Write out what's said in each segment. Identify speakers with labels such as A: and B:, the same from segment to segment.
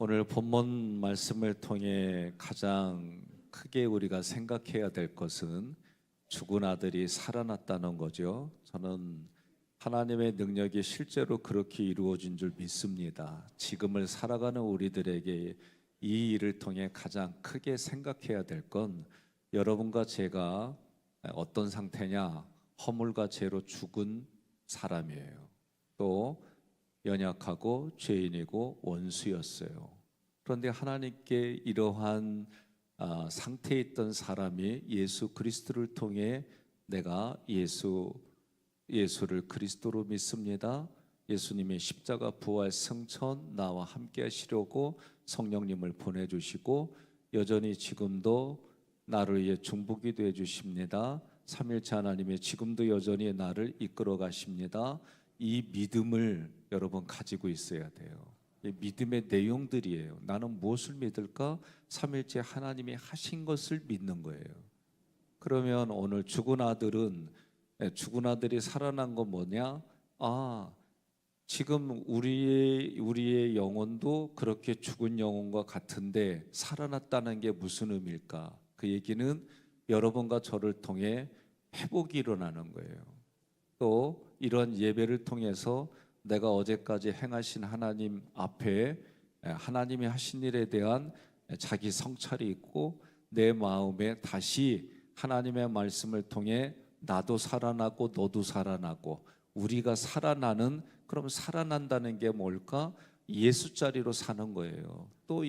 A: 오늘 본문 말씀을 통해 가장 크게 우리가 생각해야 될 것은 죽은 아들이 살아났다는 거죠. 저는 하나님의 능력이 실제로 그렇게 이루어진 줄 믿습니다. 지금을 살아가는 우리들에게 이 일을 통해 가장 크게 생각해야 될 건 여러분과 제가 어떤 상태냐? 허물과 죄로 죽은 사람이에요. 또 연약하고 죄인이고 원수였어요. 그런데 하나님께 이러한 상태에 있던 사람이 예수 그리스도를 통해 내가 예수를 그리스도로 믿습니다. 예수님의 십자가 부활 승천 나와 함께 하시려고 성령님을 보내주시고 여전히 지금도 나를 위해 중보기도 해주십니다. 삼일째 하나님이 지금도 여전히 나를 이끌어 가십니다. 이 믿음을 여러분 가지고 있어야 돼요. 이 믿음의 내용들이에요. 나는 무엇을 믿을까? 삼일째 하나님이 하신 것을 믿는 거예요. 그러면 오늘 죽은 아들이 살아난 건 뭐냐? 지금 우리의 영혼도 그렇게 죽은 영혼과 같은데 살아났다는 게 무슨 의미일까? 그 얘기는 여러분과 저를 통해 회복이 일어나는 거예요. 또 이런 예배를 통해서 내가 어제까지 행하신 하나님 앞에 하나님이 하신 일에 대한 자기 성찰이 있고 내 마음에 다시 하나님의 말씀을 통해 나도 살아나고 너도 살아나고 우리가 살아나는, 그럼 살아난다는 게 뭘까? 예수자리로 사는 거예요. 또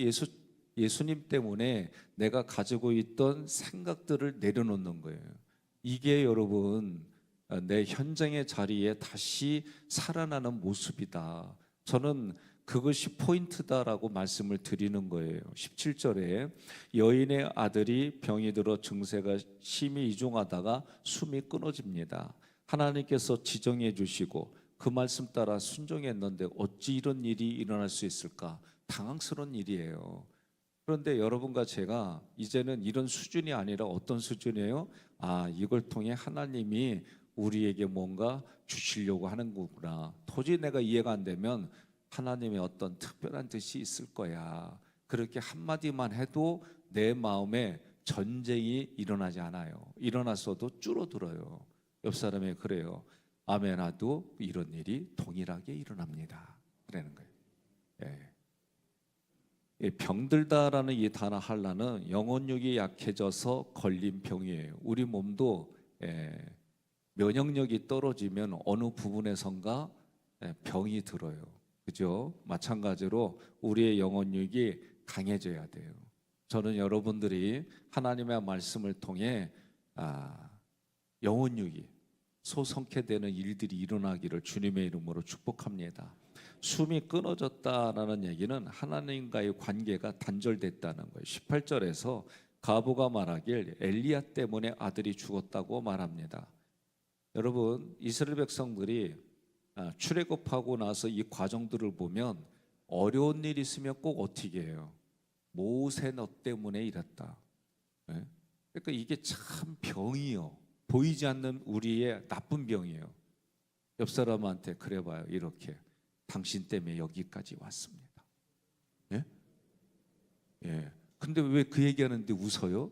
A: 예수님 때문에 내가 가지고 있던 생각들을 내려놓는 거예요. 이게 여러분 내 현장의 자리에 다시 살아나는 모습이다. 저는 그것이 포인트다라고 말씀을 드리는 거예요. 17절에 여인의 아들이 병이 들어 증세가 심히 이중하다가 숨이 끊어집니다. 하나님께서 지정해 주시고 그 말씀 따라 순종했는데 어찌 이런 일이 일어날 수 있을까? 당황스러운 일이에요. 그런데 여러분과 제가 이제는 이런 수준이 아니라 어떤 수준이에요? 이걸 통해 하나님이 우리에게 뭔가 주시려고 하는 거구나. 도저히 내가 이해가 안 되면 하나님의 어떤 특별한 뜻이 있을 거야. 그렇게 한마디만 해도 내 마음에 전쟁이 일어나지 않아요. 일어났어도 줄어들어요. 옆 사람이 그래요. 아멘아도 이런 일이 동일하게 일어납니다. 그러는 거예요. 병들다라는 이 단어 할라는 영혼력이 약해져서 걸린 병이에요. 우리 몸도 면역력이 떨어지면 어느 부분에선가 병이 들어요. 그죠? 마찬가지로 우리의 영혼력이 강해져야 돼요. 저는 여러분들이 하나님의 말씀을 통해 영혼력이 소성케되는 일들이 일어나기를 주님의 이름으로 축복합니다. 숨이 끊어졌다라는 얘기는 하나님과의 관계가 단절됐다는 거예요. 18절에서 가부가 말하길 엘리야 때문에 아들이 죽었다고 말합니다. 여러분, 이스라엘 백성들이 출애굽하고 나서 이 과정들을 보면 어려운 일이 있으면 꼭 어떻게 해요? 모세 너 때문에 이랬다. 그러니까 이게 참 병이요. 보이지 않는 우리의 나쁜 병이에요. 옆 사람한테 그래봐요. 이렇게 당신 때문에 여기까지 왔습니다. 근데 왜 그 얘기하는데 웃어요?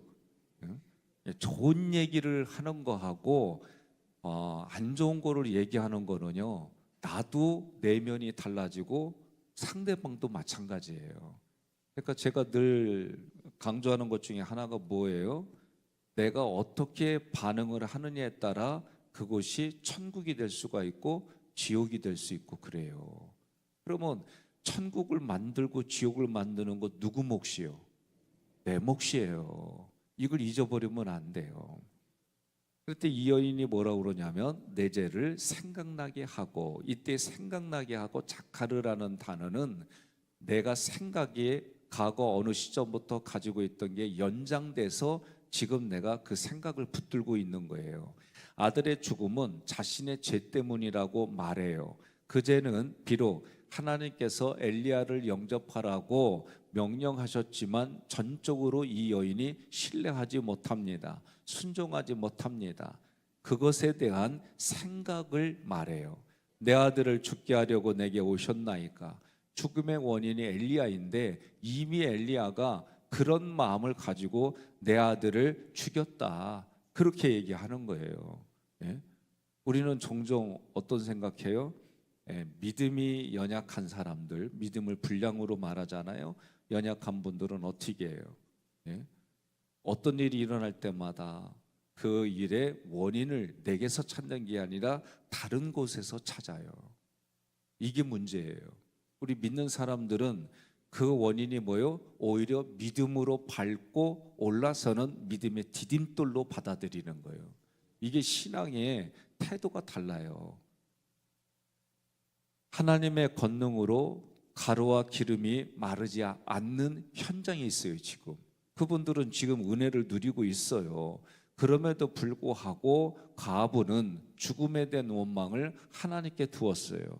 A: 좋은 얘기를 하는 거하고 안 좋은 거를 얘기하는 거는요, 나도 내면이 달라지고 상대방도 마찬가지예요. 그러니까 제가 늘 강조하는 것 중에 하나가 뭐예요? 내가 어떻게 반응을 하느냐에 따라 그것이 천국이 될 수가 있고 지옥이 될 수 있고 그래요. 그러면 천국을 만들고 지옥을 만드는 거 누구 몫이요? 내 몫이에요. 이걸 잊어버리면 안 돼요. 그때 이 여인이 뭐라고 그러냐면 내 죄를 생각나게 하고, 이때 생각나게 하고 자카르라는 단어는 내가 생각에 과거 어느 시점부터 가지고 있던 게 연장돼서 지금 내가 그 생각을 붙들고 있는 거예요. 아들의 죽음은 자신의 죄 때문이라고 말해요. 그 죄는 비록 하나님께서 엘리야를 영접하라고 명령하셨지만 전적으로 이 여인이 신뢰하지 못합니다. 순종하지 못합니다. 그것에 대한 생각을 말해요. 내 아들을 죽게 하려고 내게 오셨나이까? 죽음의 원인이 엘리야인데 이미 엘리야가 그런 마음을 가지고 내 아들을 죽였다. 그렇게 얘기하는 거예요. 예? 우리는 종종 어떤 생각해요? 믿음이 연약한 사람들, 믿음을 불량으로 말하잖아요. 연약한 분들은 어떻게 해요? 예? 어떤 일이 일어날 때마다 그 일의 원인을 내게서 찾는 게 아니라 다른 곳에서 찾아요. 이게 문제예요. 우리 믿는 사람들은 그 원인이 뭐요? 오히려 믿음으로 밟고 올라서는 믿음의 디딤돌로 받아들이는 거예요. 이게 신앙의 태도가 달라요. 하나님의 권능으로 가루와 기름이 마르지 않는 현장에 있어요. 지금 그분들은 지금 은혜를 누리고 있어요. 그럼에도 불구하고 가부는 죽음에 대한 원망을 하나님께 두었어요.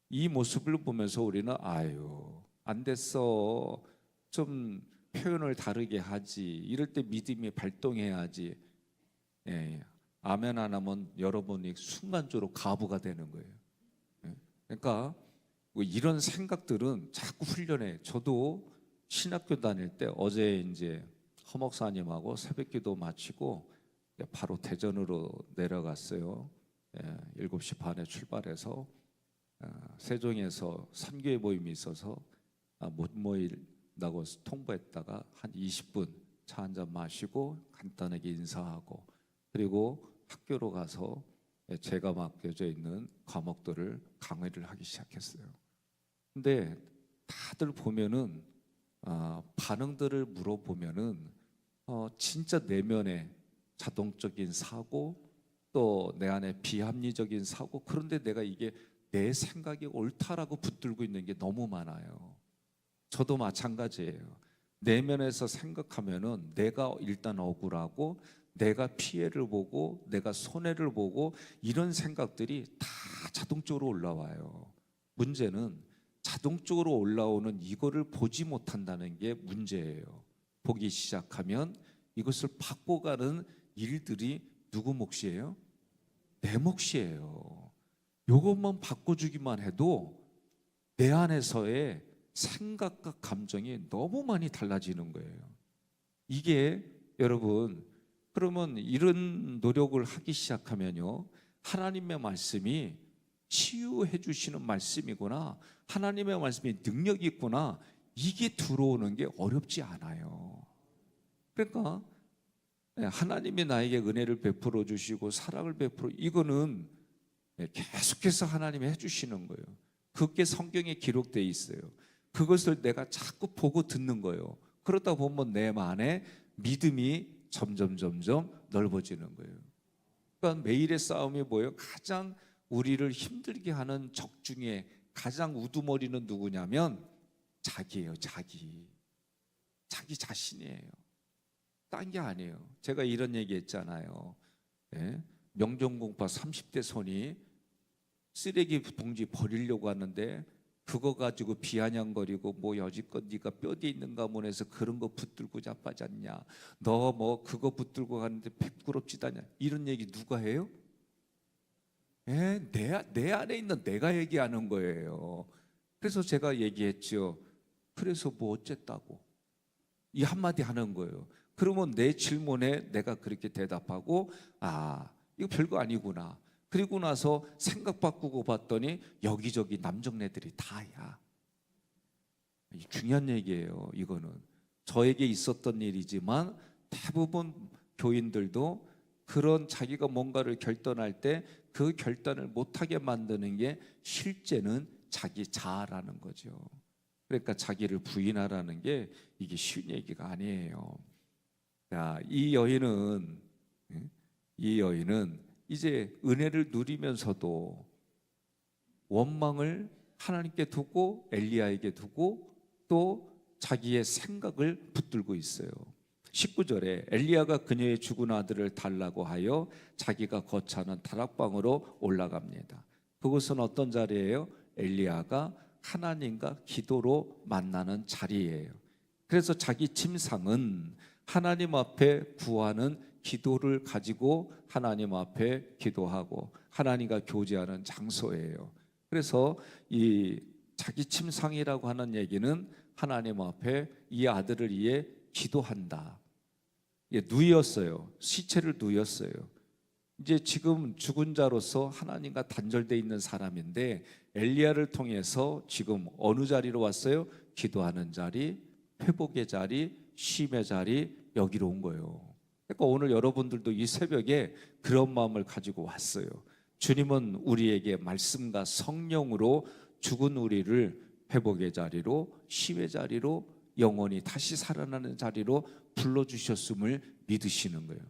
A: 이 모습을 보면서 우리는 아유 안 됐어, 좀 표현을 다르게 하지, 이럴 때 믿음이 발동해야지. 예, 아멘 안 하면 여러분이 순간적으로 가부가 되는 거예요. 예, 그러니까 뭐 이런 생각들은 자꾸 훈련해. 저도 신학교 다닐 때 어제 이제 허 목사님하고 새벽기도 마치고 바로 대전으로 내려갔어요. 7시 반에 출발해서 세종에서 선교회 모임이 있어서 못 모인다고 통보했다가 한 20분 차 한잔 마시고 간단하게 인사하고 그리고 학교로 가서 제가 맡겨져 있는 과목들을 강의를 하기 시작했어요. 근데 다들 보면은 반응들을 물어보면은 진짜 내면에 자동적인 사고 또 내 안에 비합리적인 사고, 그런데 내가 이게 내 생각이 옳다라고 붙들고 있는 게 너무 많아요. 저도 마찬가지예요. 내면에서 생각하면은 내가 일단 억울하고 내가 피해를 보고 내가 손해를 보고 이런 생각들이 다 자동적으로 올라와요. 문제는 자동적으로 올라오는 이거를 보지 못한다는 게 문제예요. 보기 시작하면 이것을 바꿔가는 일들이 누구 몫이에요? 내 몫이에요. 이것만 바꿔주기만 해도 내 안에서의 생각과 감정이 너무 많이 달라지는 거예요. 이게 여러분, 그러면 이런 노력을 하기 시작하면요, 하나님의 말씀이 치유해 주시는 말씀이구나, 하나님의 말씀이 능력이 있구나, 이게 들어오는 게 어렵지 않아요. 그러니까 하나님이 나에게 은혜를 베풀어 주시고 사랑을 베풀어, 이거는 계속해서 하나님이 해주시는 거예요. 그게 성경에 기록되어 있어요. 그것을 내가 자꾸 보고 듣는 거예요. 그러다 보면 내 안에 믿음이 점점 넓어지는 거예요. 그러니까 매일의 싸움이 뭐예요? 가장 우리를 힘들게 하는 적 중에 가장 우두머리는 누구냐면 자기예요. 자기 자신이에요. 딴 게 아니에요. 제가 이런 얘기 했잖아요. 명정공파 30대 손이 쓰레기 봉지 버리려고 하는데 그거 가지고 비아냥거리고 뭐 여지껏 네가 뼈대 있는 가문에서 그런 거 붙들고 자빠졌냐, 너 뭐 그거 붙들고 가는데 부끄럽지도 않냐, 이런 얘기 누가 해요? 내 안에 있는 내가 얘기하는 거예요. 그래서 제가 얘기했죠. 그래서 뭐 어쨌다고 이 한마디 하는 거예요. 그러면 내 질문에 내가 그렇게 대답하고 이거 별거 아니구나. 그리고 나서 생각 바꾸고 봤더니 여기저기 남정네들이 다야. 중요한 얘기예요. 이거는 저에게 있었던 일이지만 대부분 교인들도 그런 자기가 뭔가를 결단할 때 그 결단을 못하게 만드는 게 실제는 자기 자아라는 거죠. 그러니까 자기를 부인하라는 게 이게 쉬운 얘기가 아니에요. 자, 이 여인은 이제 은혜를 누리면서도 원망을 하나님께 두고 엘리야에게 두고 또 자기의 생각을 붙들고 있어요. 19절에 엘리야가 그녀의 죽은 아들을 달라고 하여 자기가 거처하는 다락방으로 올라갑니다. 그곳은 어떤 자리예요? 엘리야가 하나님과 기도로 만나는 자리예요. 그래서 자기 침상은 하나님 앞에 구하는 기도를 가지고 하나님 앞에 기도하고 하나님과 교제하는 장소예요. 그래서 이 자기 침상이라고 하는 얘기는 하나님 앞에 이 아들을 위해 기도한다. 예, 누이었어요. 시체를 누이었어요. 이제 지금 죽은 자로서 하나님과 단절되어 있는 사람인데 엘리야를 통해서 지금 어느 자리로 왔어요? 기도하는 자리, 회복의 자리, 쉼의 자리, 여기로 온 거예요. 그러니까 오늘 여러분들도 이 새벽에 그런 마음을 가지고 왔어요. 주님은 우리에게 말씀과 성령으로 죽은 우리를 회복의 자리로, 쉼의 자리로, 영원히 다시 살아나는 자리로 불러주셨음을 믿으시는 거예요.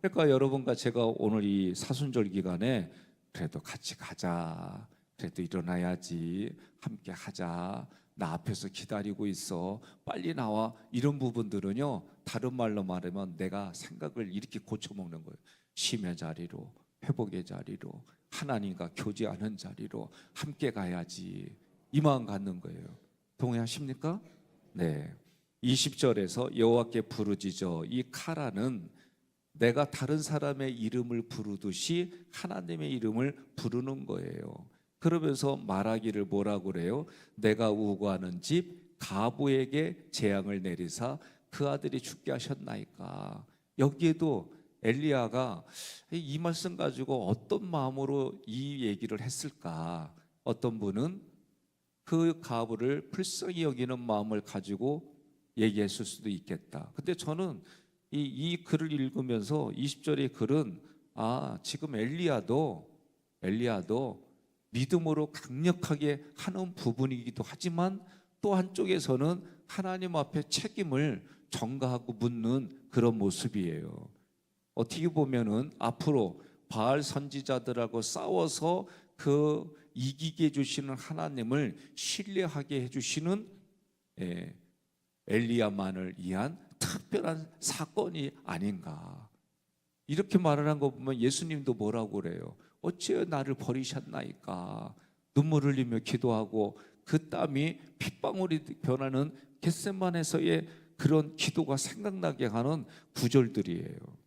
A: 그러니까 여러분과 제가 오늘 이 사순절 기간에 그래도 같이 가자, 그래도 일어나야지, 함께 하자, 나 앞에서 기다리고 있어, 빨리 나와, 이런 부분들은요, 다른 말로 말하면 내가 생각을 이렇게 고쳐먹는 거예요. 쉼의 자리로, 회복의 자리로, 하나님과 교제하는 자리로 함께 가야지, 이 마음 갖는 거예요. 동의하십니까? 네. 20절에서 여호와께 부르짖어, 이 카라는 내가 다른 사람의 이름을 부르듯이 하나님의 이름을 부르는 거예요. 그러면서 말하기를 뭐라고 그래요? 내가 우고하는 집 가부에게 재앙을 내리사 그 아들이 죽게 하셨나이까. 여기에도 엘리야가 이 말씀 가지고 어떤 마음으로 이 얘기를 했을까? 어떤 분은 그 가부를 불쌍히 여기는 마음을 가지고 얘기했을 수도 있겠다. 근데 저는 이 글을 읽으면서 20절의 글은 지금 엘리야도 믿음으로 강력하게 하는 부분이기도 하지만 또 한쪽에서는 하나님 앞에 책임을 전가하고 묻는 그런 모습이에요. 어떻게 보면은 앞으로 바알 선지자들하고 싸워서 그 이기게 해주시는 하나님을 신뢰하게 해주시는 엘리야만을 위한 특별한 사건이 아닌가. 이렇게 말을 한 거 보면 예수님도 뭐라고 그래요? 어찌 나를 버리셨나이까. 눈물 흘리며 기도하고 그 땀이 핏방울이 변하는 겟세마네에서의 그런 기도가 생각나게 하는 구절들이에요.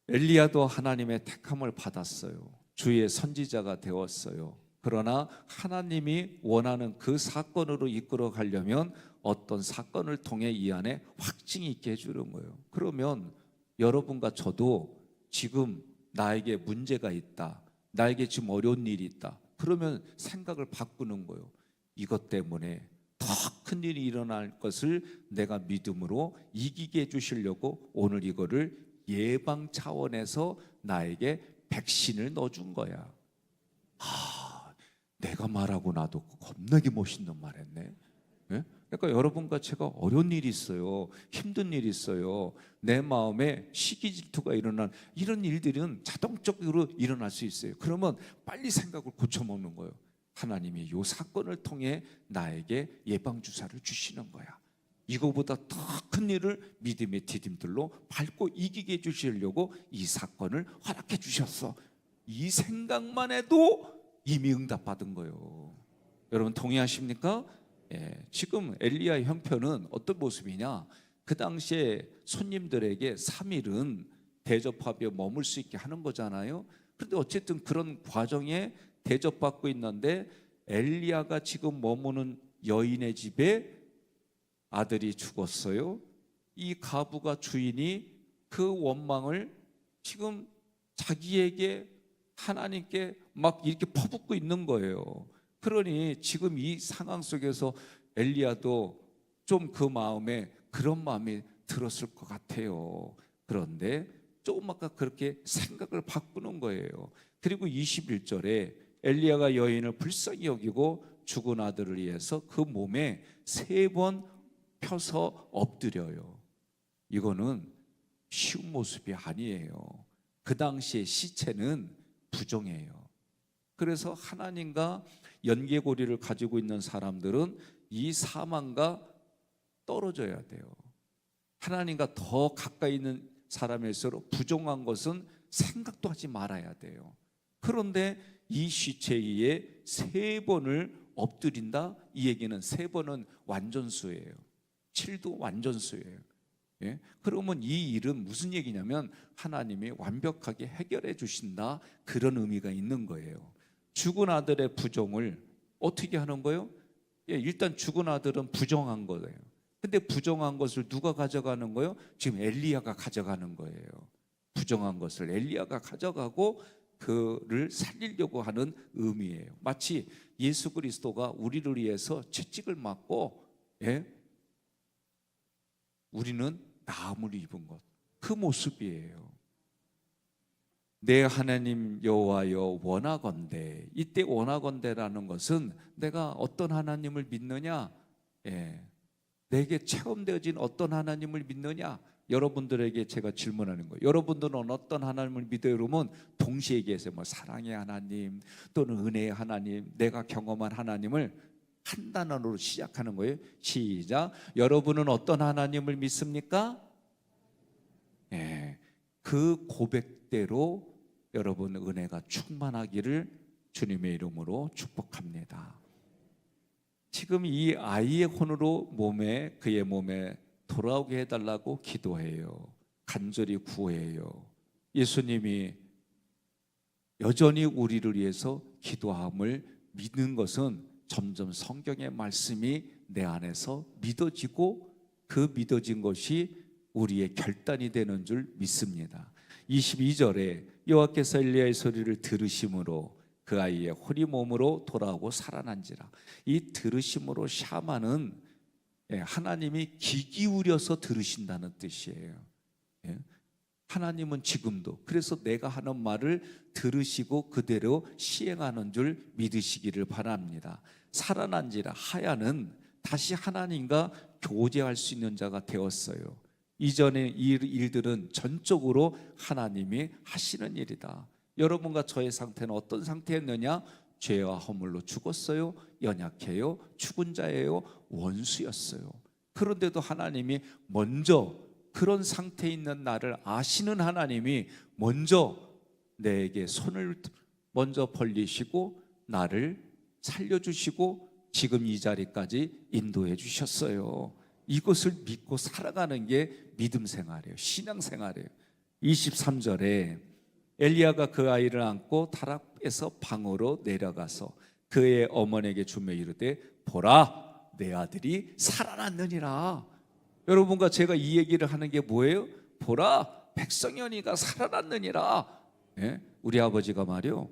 A: 엘리야도 하나님의 택함을 받았어요. 주의 선지자가 되었어요. 그러나 하나님이 원하는 그 사건으로 이끌어 가려면 어떤 사건을 통해 이 안에 확증이 있게 해주는 거예요. 그러면 여러분과 저도 지금 나에게 문제가 있다, 나에게 지금 어려운 일이 있다, 그러면 생각을 바꾸는 거예요. 이것 때문에 더 큰 일이 일어날 것을 내가 믿음으로 이기게 해주시려고 오늘 이거를 예방 차원에서 나에게 백신을 넣어준 거야. 내가 말하고 나도 겁나게 멋있는 말 했네. 예? 그러니까 여러분과 제가 어려운 일이 있어요, 힘든 일이 있어요, 내 마음에 시기 질투가 일어난 이런 일들은 자동적으로 일어날 수 있어요. 그러면 빨리 생각을 고쳐먹는 거예요. 하나님이 이 사건을 통해 나에게 예방주사를 주시는 거야. 이거보다 더 큰 일을 믿음의 디딤들로 밟고 이기게 해주시려고 이 사건을 허락해 주셨어. 이 생각만 해도 이미 응답받은 거예요. 여러분 동의하십니까? 지금 엘리야의 형편은 어떤 모습이냐? 그 당시에 손님들에게 3일은 대접하며 머물 수 있게 하는 거잖아요. 그런데 어쨌든 그런 과정에 대접받고 있는데 엘리야가 지금 머무는 여인의 집에 아들이 죽었어요. 이 가부가 주인이 그 원망을 지금 자기에게 하나님께 막 이렇게 퍼붓고 있는 거예요. 그러니 지금 이 상황 속에서 엘리야도 좀 그 마음에 그런 마음이 들었을 것 같아요. 그런데 조금 아까 그렇게 생각을 바꾸는 거예요. 그리고 21절에 엘리야가 여인을 불쌍히 여기고 죽은 아들을 위해서 그 몸에 3번 펴서 엎드려요. 이거는 쉬운 모습이 아니에요. 그 당시의 시체는 부정해요. 그래서 하나님과 연계고리를 가지고 있는 사람들은 이 사망과 떨어져야 돼요. 하나님과 더 가까이 있는 사람일수록 부정한 것은 생각도 하지 말아야 돼요. 그런데 이 시체 위에 3번을 엎드린다? 이 얘기는 3번은 완전수예요. 7도 완전수예요. 그러면 이 일은 무슨 얘기냐면 하나님이 완벽하게 해결해 주신다, 그런 의미가 있는 거예요. 죽은 아들의 부정을 어떻게 하는 거예요? 예, 일단 죽은 아들은 부정한 거예요. 근데 부정한 것을 누가 가져가는 거예요? 지금 엘리야가 가져가는 거예요. 부정한 것을 엘리야가 가져가고 그를 살리려고 하는 의미예요. 마치 예수 그리스도가 우리를 위해서 채찍을 맞고, 예? 우리는 나음을 입은 것, 그 모습이에요. 내 하나님 여호와여 원하건대. 이때 원하건대라는 것은 내가 어떤 하나님을 믿느냐, 예, 내게 체험되어진 어떤 하나님을 믿느냐. 여러분들에게 제가 질문하는 거예요. 여러분들은 어떤 하나님을 믿어요? 그러면 동시에 얘기해서 뭐 사랑의 하나님 또는 은혜의 하나님, 내가 경험한 하나님을 한 단어로 시작하는 거예요. 시작. 여러분은 어떤 하나님을 믿습니까? 예, 그 고백대로 여러분 은혜가 충만하기를 주님의 이름으로 축복합니다. 지금 이 아이의 혼으로 그의 몸에 돌아오게 해달라고 기도해요. 간절히 구해요. 예수님이 여전히 우리를 위해서 기도함을 믿는 것은 점점 성경의 말씀이 내 안에서 믿어지고 그 믿어진 것이 우리의 결단이 되는 줄 믿습니다. 22절에 여호와께서 엘리야의 소리를 들으심으로 그 아이의 혼이 몸으로 돌아오고 살아난지라. 이 들으심으로 샤마는 하나님이 귀 기울여서 들으신다는 뜻이에요. 하나님은 지금도 그래서 내가 하는 말을 들으시고 그대로 시행하는 줄 믿으시기를 바랍니다. 살아난지라. 하야는 다시 하나님과 교제할 수 있는 자가 되었어요. 이전의 일들은 전적으로 하나님이 하시는 일이다. 여러분과 저의 상태는 어떤 상태였느냐? 죄와 허물로 죽었어요. 연약해요. 죽은 자예요. 원수였어요. 그런데도 하나님이 먼저 그런 상태에 있는 나를 아시는 하나님이 먼저 내게 손을 먼저 벌리시고 나를 살려주시고 지금 이 자리까지 인도해 주셨어요. 이것을 믿고 살아가는 게 믿음 생활이에요. 신앙 생활이에요. 23절에 엘리야가 그 아이를 안고 다락에서 방으로 내려가서 그의 어머니에게 주며 이르되 보라 내 아들이 살아났느니라. 여러분과 제가 이 얘기를 하는 게 뭐예요? 보라 백성연이가 살아났느니라. 예? 우리 아버지가 말이요,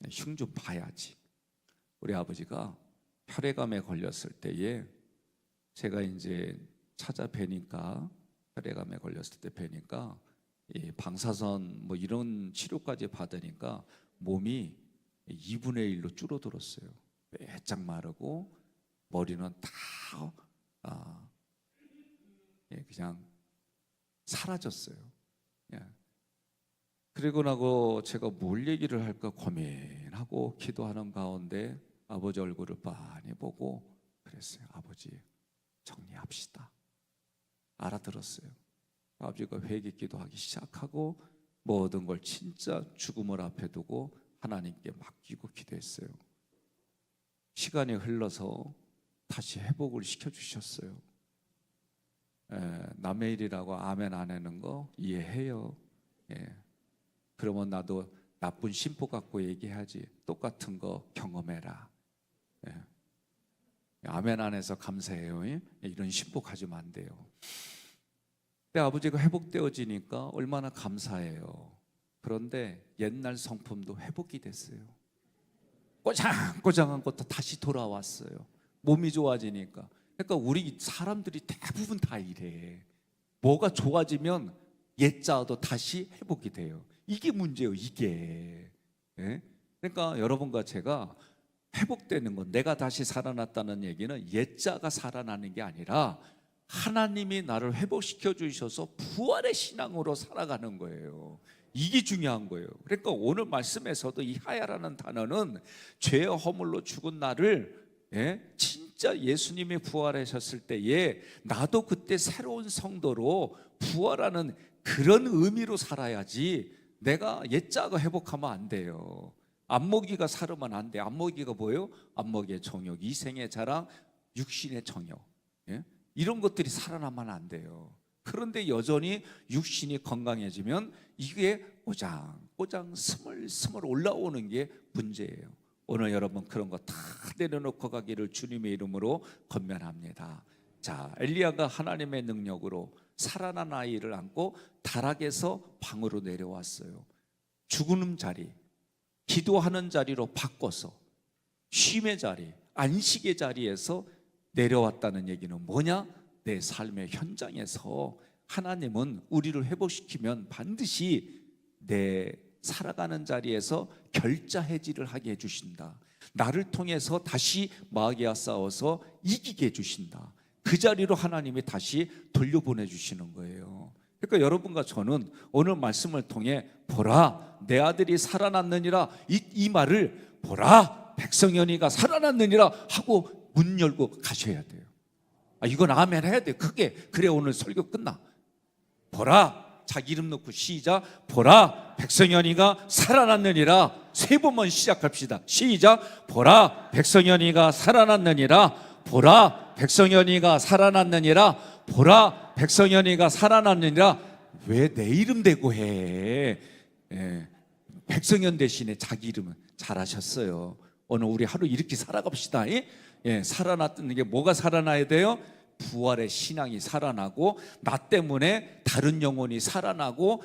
A: 흉 좀 봐야지. 우리 아버지가 혈액암에 걸렸을 때에 제가 이제 찾아뵈니까, 혈액암에 걸렸을 때 뵈니까 이 방사선 뭐 이런 치료까지 받으니까 몸이 2분의 1로 줄어들었어요. 빼짝 마르고 머리는 다 그냥 사라졌어요. 그리고 나고 제가 뭘 얘기를 할까 고민하고 기도하는 가운데 아버지 얼굴을 빤히 보고 그랬어요. 아버지 정리합시다. 알아들었어요. 아버지가 회개 기도하기 시작하고 모든 걸 진짜 죽음을 앞에 두고 하나님께 맡기고 기도했어요. 시간이 흘러서 다시 회복을 시켜주셨어요. 남의 일이라고 아멘 안 하는 거 이해해요. 그러면 나도 나쁜 심보 갖고 얘기하지. 똑같은 거 경험해라. 아멘 안 해서 감사해요. 이런 심보 가지면 안 돼요. 근데 아버지가 회복되어지니까 얼마나 감사해요. 그런데 옛날 성품도 회복이 됐어요. 꼬장꼬장한 것도 다시 돌아왔어요. 몸이 좋아지니까. 그러니까 우리 사람들이 대부분 다 이래. 뭐가 좋아지면 옛자도 다시 회복이 돼요. 이게 문제예요. 이게. 그러니까 여러분과 제가 회복되는 건, 내가 다시 살아났다는 얘기는 옛자가 살아나는 게 아니라 하나님이 나를 회복시켜 주셔서 부활의 신앙으로 살아가는 거예요. 이게 중요한 거예요. 그러니까 오늘 말씀에서도 이 하야라는 단어는 죄의 허물로 죽은 나를 진짜 예수님이 부활하셨을 때에 나도 그때 새로운 성도로 부활하는 그런 의미로 살아야지, 내가 옛자가 회복하면 안 돼요. 안목이가 살으면 안 돼. 안목이가 뭐예요? 안목의 정욕, 이생의 자랑, 육신의 정욕, 이런 것들이 살아나면 안 돼요. 그런데 여전히 육신이 건강해지면 이게 꼬장꼬장 스물스물 올라오는 게 문제예요. 오늘 여러분 그런 거 다 내려놓고 가기를 주님의 이름으로 권면합니다. 자, 엘리야가 하나님의 능력으로 살아난 아이를 안고 다락에서 방으로 내려왔어요. 죽는 자리, 기도하는 자리로 바꿔서 쉼의 자리, 안식의 자리에서 내려왔다는 얘기는 뭐냐? 내 삶의 현장에서 하나님은 우리를 회복시키면 반드시 내 살아가는 자리에서 결자해지를 하게 해주신다. 나를 통해서 다시 마귀와 싸워서 이기게 해주신다. 그 자리로 하나님이 다시 돌려보내주시는 거예요. 그러니까 여러분과 저는 오늘 말씀을 통해 보라 내 아들이 살아났느니라, 이 말을 보라 백성연이가 살아났느니라 하고 문 열고 가셔야 돼요. 이건 아멘 해야 돼요. 그래 오늘 설교 끝나. 보라, 자기 이름 넣고 시작. 보라 백성연이가 살아났느니라. 3번만 시작합시다. 시작. 보라 백성연이가 살아났느니라. 보라 백성연이가 살아났느니라. 보라 백성연이가 살아났느니라. 왜 내 이름 대고 해? 백성연 대신에 자기 이름은 잘하셨어요. 오늘 우리 하루 이렇게 살아갑시다. 살아났다는 게 뭐가 살아나야 돼요? 부활의 신앙이 살아나고, 나 때문에 다른 영혼이 살아나고,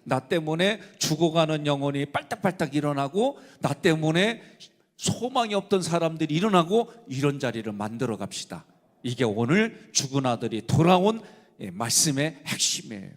A: 나 때문에 죽어가는 영혼이 빨딱빨딱 일어나고, 나 때문에 소망이 없던 사람들이 일어나고, 이런 자리를 만들어 갑시다. 이게 오늘 죽은 아들이 돌아온 말씀의 핵심이에요.